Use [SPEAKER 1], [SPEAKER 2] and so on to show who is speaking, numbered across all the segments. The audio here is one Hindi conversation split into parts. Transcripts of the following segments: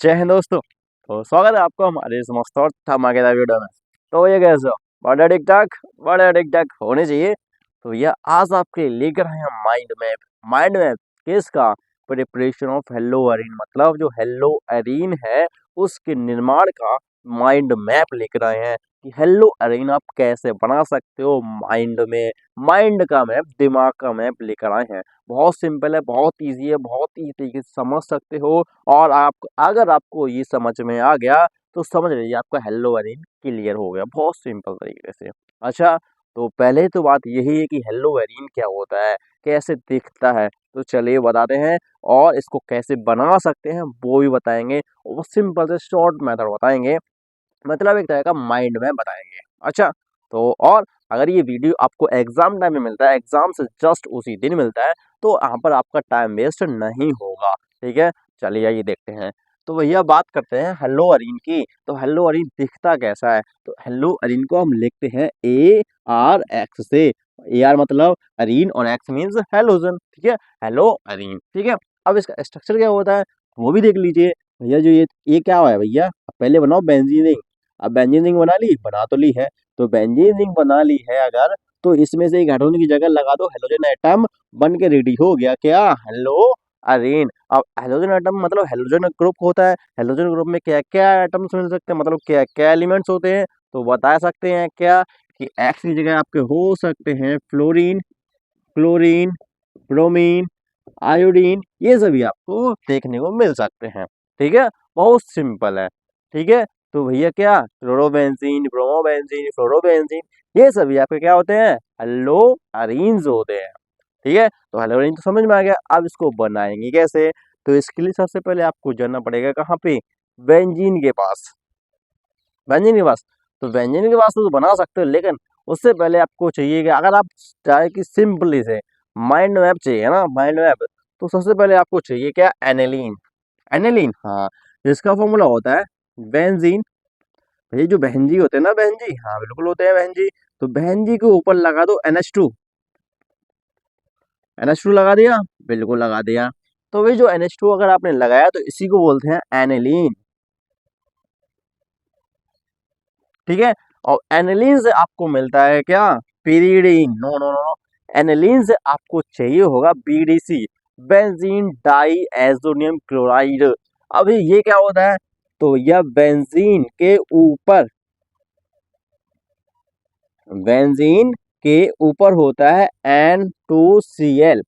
[SPEAKER 1] जय हिंद दोस्तों। तो स्वागत है आपको हमारे इस मस्त और धमाकेदार वीडियो में। तो ये कैसे हो? बड़ा ठीक ठाक होने चाहिए। तो ये आज आपके लिए लेकर आए हैं माइंड मैप किसका? प्रिपरेशन ऑफ हेलो अरीन, मतलब जो हेलो अरीन है उसके निर्माण का माइंड मैप लेकर आए हैं कि हेलो अरीन आप कैसे बना सकते हो माइंड का मैप, दिमाग का मैप लेकर आए हैं। बहुत सिंपल है, बहुत ईजी है, बहुत ही तरीके से समझ सकते हो। और आप अगर आपको ये समझ में आ गया तो समझ लीजिए आपका हेलो अरीन क्लियर हो गया, बहुत सिंपल तरीके से। अच्छा, तो पहले तो बात यही है कि हेलो अरीन क्या होता है, कैसे दिखता है, तो चलिए बताते हैं। और इसको कैसे बना सकते हैं वो भी बताएंगे, और सिंपल से शॉर्ट मेथड बताएंगे, मतलब एक तरह का माइंड मैप बताएंगे। अच्छा, तो और अगर ये वीडियो आपको एग्जाम टाइम में मिलता है, एग्जाम से जस्ट उसी दिन मिलता है, तो यहाँ पर आपका टाइम वेस्ट नहीं होगा। ठीक है, चलिए आइए देखते हैं। तो भैया बात करते हैं हेलो अरीन की। तो हेलो अरीन दिखता कैसा है? तो हेलो अरीन को हम लिखते हैं ARX से। AR मतलब अरीन और X मीन्स हेलोजन। ठीक है, हेलो अरीन। ठीक है, अब इसका स्ट्रक्चर क्या होता है वो भी देख लीजिए। भैया जो ये क्या हुआ है भैया, पहले बनाओ बेंजीन। अब बेंजीन रिंग बना तो ली है। तो बेंजीन रिंग बना ली है अगर, तो इसमें से एक हाइड्रोजन की जगह लगा दो हेलोजन एटम, बन के रेडी हो गया क्या? हेलो अरीन। अब हेलोजन एटम मतलब हेलोजन ग्रुप होता है। हेलोजन ग्रुप में क्या क्या एटम्स मिल सकते हैं, मतलब क्या क्या एलिमेंट्स होते हैं, तो बता सकते हैं क्या कि एक्स की जगह आपके हो सकते हैं फ्लोरीन, क्लोरीन, ब्रोमीन, आयोडीन, ये सभी आपको देखने को मिल सकते हैं। ठीक है, बहुत सिंपल है। ठीक है, तो भैया क्या क्लोरोबेंजीन, ब्रोमोबेंजीन, फ्लोरोबेंजीन, ये सभी आपके क्या होते हैं? हेलो अरीन्स होते हैं। ठीक है, तो हेलो अरीन तो समझ में आ गया। अब इसको बनाएंगे कैसे? तो इसके लिए सबसे पहले आपको जाना पड़ेगा कहाँ पे? बेंजीन के पास। बेंजीन के पास, तो बेंजीन के पास तो बना सकते हो, लेकिन उससे पहले आपको चाहिए कि अगर आप चाहे कि सिंपली से माइंड मैप चाहिए ना, माइंड मैप, तो सबसे पहले आपको चाहिए क्या? एनेलीन। एनेलीन, हाँ, इसका फॉर्मूला होता है बेंजीन। ये जो बहनजी होते हैं ना, बहनजी, हाँ बिल्कुल होते हैं बहनजी। तो बहनजी के ऊपर लगा दो NH2। NH2 लगा दिया, बिल्कुल लगा दिया। तो वही जो NH2 अगर आपने लगाया तो इसी को बोलते हैं एनेलीन। ठीक है, और एनेलीन से आपको मिलता है क्या? Pyridine. No no no no, aniline से आपको चाहिए होगा BDC, benzene diazonium chloride. अभी ये क्या होता है? तो यह बेंजीन के ऊपर होता है N2Cl।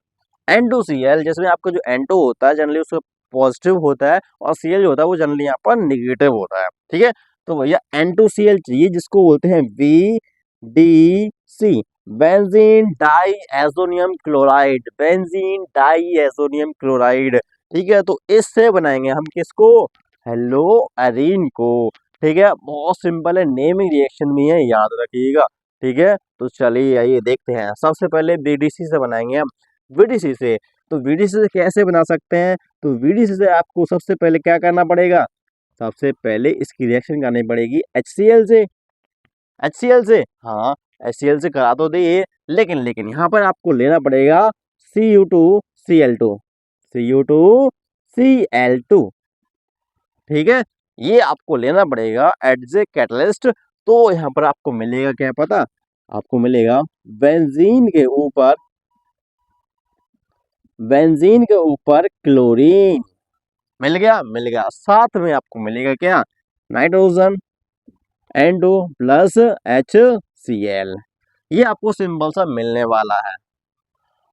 [SPEAKER 1] N2Cl जिसमें आपका जो N2 होता है जनरली उसका पॉजिटिव होता है, और Cl जो होता है वो जनरली यहाँ पर निगेटिव होता है। ठीक है, तो भैया N2Cl चाहिए, जिसको बोलते हैं BDC, benzene diazonium chloride, benzene diazonium chloride. ठीक है, तो इससे बनाएंगे हम किसको? हेलो अरीन को। ठीक है, बहुत सिंपल है, नेमिंग रिएक्शन भी है, याद रखिएगा। ठीक है, तो चलिए आइए देखते हैं। सबसे पहले BDC से बनाएंगे हम। VDC से, तो VDC से कैसे बना सकते हैं? तो VDC से आपको सबसे पहले क्या करना पड़ेगा? सबसे पहले इसकी रिएक्शन करनी पड़ेगी HCl से। HCl से, हाँ, HCl से करा तो दिए, लेकिन यहाँ पर आपको लेना पड़ेगा Cu2Cl2। Cu2Cl2। ठीक है, ये आपको लेना पड़ेगा एज ए कैटलिस्ट। तो यहाँ पर आपको मिलेगा क्या पता? आपको मिलेगा बेंजीन के ऊपर, क्लोरीन। मिल गया, साथ में आपको मिलेगा क्या? Nitrogen, N2 plus HCl। ये आपको सिंपल सा मिलने वाला है।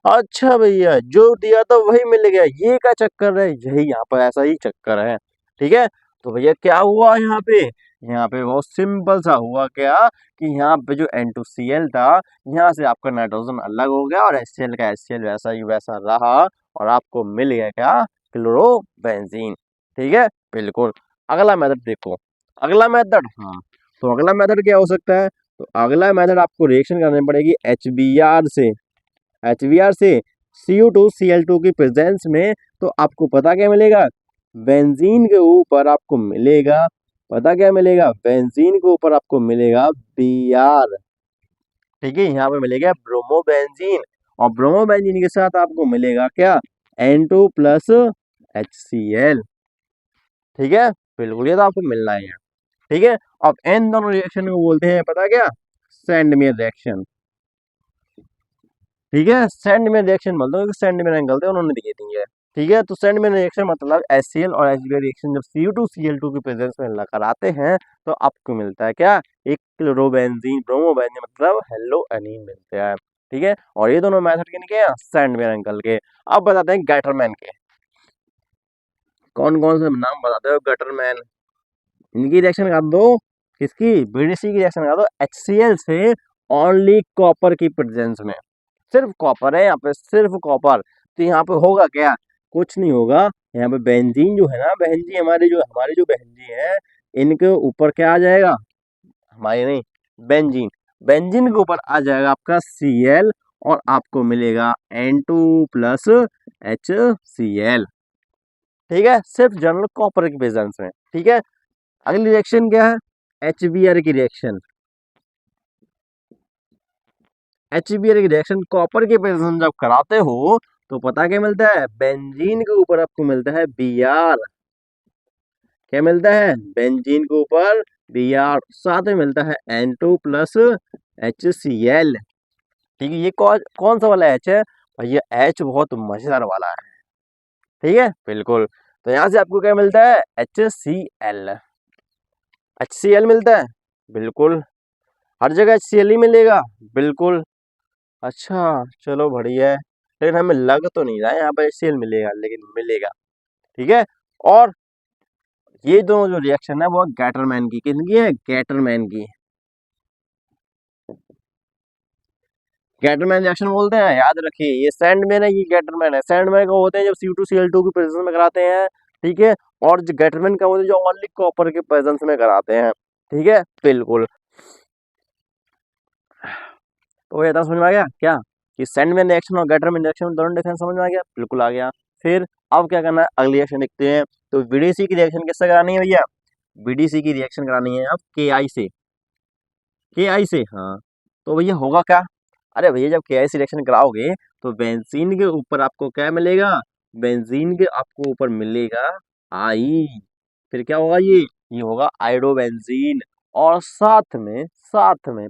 [SPEAKER 1] अच्छा भैया, जो दिया था वही मिल गया, ये क्या चक्कर है? यही यहाँ पर ऐसा ही चक्कर है। ठीक है, तो भैया क्या हुआ यहाँ पे? यहाँ पे बहुत सिंपल सा हुआ क्या कि यहाँ पे जो N2Cl था, यहाँ से आपका नाइट्रोजन अलग हो गया, और HCl का HCl वैसा ही वैसा रहा, और आपको मिल गया क्या? क्लोरोबेंजीन। ठीक है, बिल्कुल। अगला मेथड देखो। अगला मेथड, हाँ, तो अगला मेथड क्या हो सकता है? तो अगला मेथड आपको रिएक्शन करनी पड़ेगी HBr से। HBr से Cu2Cl2 की प्रेजेंस में, तो आपको पता क्या मिलेगा? बेंजीन के ऊपर आपको मिलेगा, पता क्या मिलेगा? बेंजीन के ऊपर आपको मिलेगा Br। ठीक है, यहाँ पे मिलेगा ब्रोमोबेंजीन, और ब्रोमोबेंजीन के साथ आपको मिलेगा क्या? N2 plus HCl। ठीक है, बिल्कुल ये तो आपको मिलना ही है। ठीक है, अब इन दोनों रिएक्शन को बोलते हैं पता क्या, सैंडमेयर रिएक्शन। ठीक है, सैंडमेयर रिएक्शन बोलते हैं, सैंडमेयर एंगल थे उन्होंने दिए दी है। ठीक है, तो सेंडमैन रिएक्शन मतलब HCl और HBr रिएक्शन जब Cu2Cl2 की प्रेजेंस में कराते हैं तो आपको मिलता है क्या, एक क्लोरोबेंजीन ब्रोमोबेंजीन मतलब हेलोएनीन मिलते हैं। ठीक है, और ये दोनों मेथड किनके हैं, सेंडमैन अंकल के। अब बताते हैं गैटरमैन के, कौन कौन से नाम बताते हो गैटरमैन, इनकी रिएक्शन करा दो, किसकी, BDC की रिएक्शन करा दो HCl से ओनली कॉपर की प्रेजेंस में, सिर्फ कॉपर है यहाँ पे, सिर्फ कॉपर। तो यहाँ पे होगा क्या, कुछ नहीं होगा, यहाँ पे बेंजीन जो है ना, बहन जी हमारे जो बहन जी है, इनके ऊपर क्या आ जाएगा, हमारे नहीं, बेंजीन, बेंजीन के ऊपर आ जाएगा आपका Cl और आपको मिलेगा N2 + HCl। ठीक है, सिर्फ जनरल कॉपर के प्रेजेंस में। ठीक है, अगली रिएक्शन क्या है, HBr की रिएक्शन। HBr की रिएक्शन कॉपर के प्रेजेंस जब कराते हो तो पता क्या मिलता है, बेंजीन के ऊपर आपको मिलता है Br। क्या मिलता है, बेंजीन के ऊपर Br, साथ में मिलता है N2 + HCl। ठीक है, ये कौन कौन सा वाला H है और ये H बहुत मजेदार वाला है। ठीक है, बिल्कुल। तो यहाँ से आपको क्या मिलता है, HCl, HCl मिलता है, बिल्कुल। हर जगह HCl ही मिलेगा, बिल्कुल। अच्छा, चलो बढ़िया है, लेकिन हमें लग तो नहीं रहा है यहाँ पर HCl मिलेगा, लेकिन मिलेगा। ठीक है, और ये दोनों जो रिएक्शन है वो गैटरमैन की, किसकी है, गैटरमैन की। गैटरमैन रिएक्शन बोलते हैं, याद रखिए ये सैंडमैन है, ये गैटरमैन है। सैंडमैन का होते हैं जब Cu2Cl2 की प्रेजेंस में कराते हैं। ठीक है, और जो गैटरमैन का होते हैं जो ओनली कॉपर के प्रेजेंस में कराते हैं। ठीक है, बिल्कुल। तो ये था, समझ में आ गया क्या, कि सैंडमैन रिएक्शन और गैटरमैन रिएक्शन में दोनों डिफरेंस समझ में आ गया, बिल्कुल आ गया। फिर अब क्या करना है, अगली रिएक्शन देखते हैं। तो BDC की रिएक्शन किससे करानी है भैया, BDC की रिएक्शन करानी है अब Ki से, Ki से, हाँ। तो भैया होगा क्या, अरे भैया जब Ki रिएक्शन कराओगे तो बेंजीन के ऊपर आपको क्या मिलेगा, बेंजीन के आपको ऊपर मिलेगा आई, फिर क्या होगा ये होगा आयोडोबेंजीन, और साथ में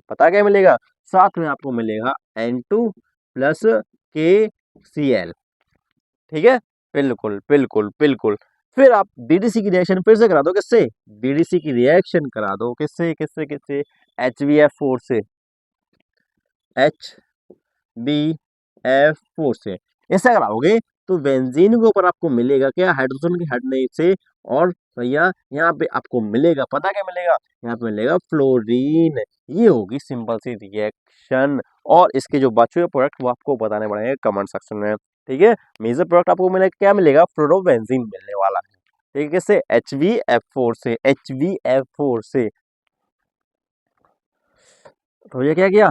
[SPEAKER 1] पता क्या मिलेगा, साथ में आपको मिलेगा N2 + KCl। ठीक है, बिल्कुल बिल्कुल बिल्कुल। फिर आप BDC की रिएक्शन फिर से करा दो, किससे, BDC की रिएक्शन करा दो, किससे किससे किससे, HbF4 से, HbF4 से। ऐसा कराओगे तो बेंजीन के ऊपर आपको मिलेगा क्या, हाइड्रोजन के हटने से, और भैया यहाँ पे आपको मिलेगा, पता क्या मिलेगा, यहाँ पे मिलेगा फ्लोरीन। ये होगी सिंपल सी रिएक्शन, और इसके जो बचे हुए प्रोडक्ट वो आपको बताने पड़ेंगे कमेंट सेक्शन में। ठीक है, मेजर प्रोडक्ट आपको मिलेगा, क्या मिलेगा, फ्लोरोबेंजीन मिलने वाला है। ठीक है, किससे, HbF4 से, HbF4 से। तो ये क्या किया,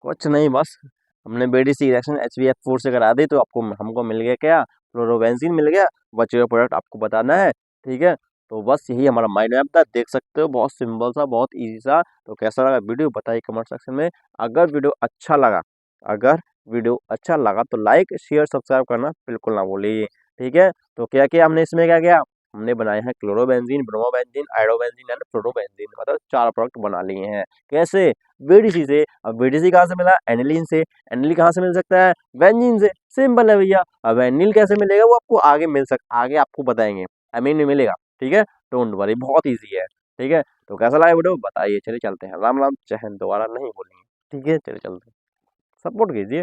[SPEAKER 1] कुछ नहीं, बस हमने BDC रिएक्शन HbF4 से करा दी तो आपको हमको मिल गया क्या, फ्लोरोबेंजीन मिल गया, बचे हुए प्रोडक्ट आपको बताना है। ठीक है, तो बस यही हमारा माइंड मैप था, देख सकते हो बहुत सिंपल सा, बहुत इजी सा। तो कैसा लगा वीडियो बताइए कमेंट सेक्शन में। अगर वीडियो अच्छा लगा, अगर वीडियो अच्छा लगा तो लाइक शेयर सब्सक्राइब करना बिल्कुल ना भूलिए। ठीक है, तो क्या किया हमने इसमें, क्या किया, हमने बनाए हैं chlorobenzene, bromobenzene, iodobenzene and fluorobenzene, मतलब 4 प्रोडक्ट बना लिए हैं। कैसे, BDC से। अब BDC कहाँ से मिला, एनिलीन से। एनिलीन कहाँ से मिल सकता है, बेंजीन से, सिंपल है भैया। अब एनिल कैसे मिलेगा वो आपको आगे आपको बताएंगे, अमीन में मिलेगा। ठीक है, डोंट वरी, बहुत ईजी है। ठीक है, तो कैसा लगा वीडियो बताइए, चलिए चलते हैं, राम राम, जय हिंद, दोबारा नहीं बोलेंगे। ठीक है, चलिए चलते हैं, सपोर्ट कीजिए।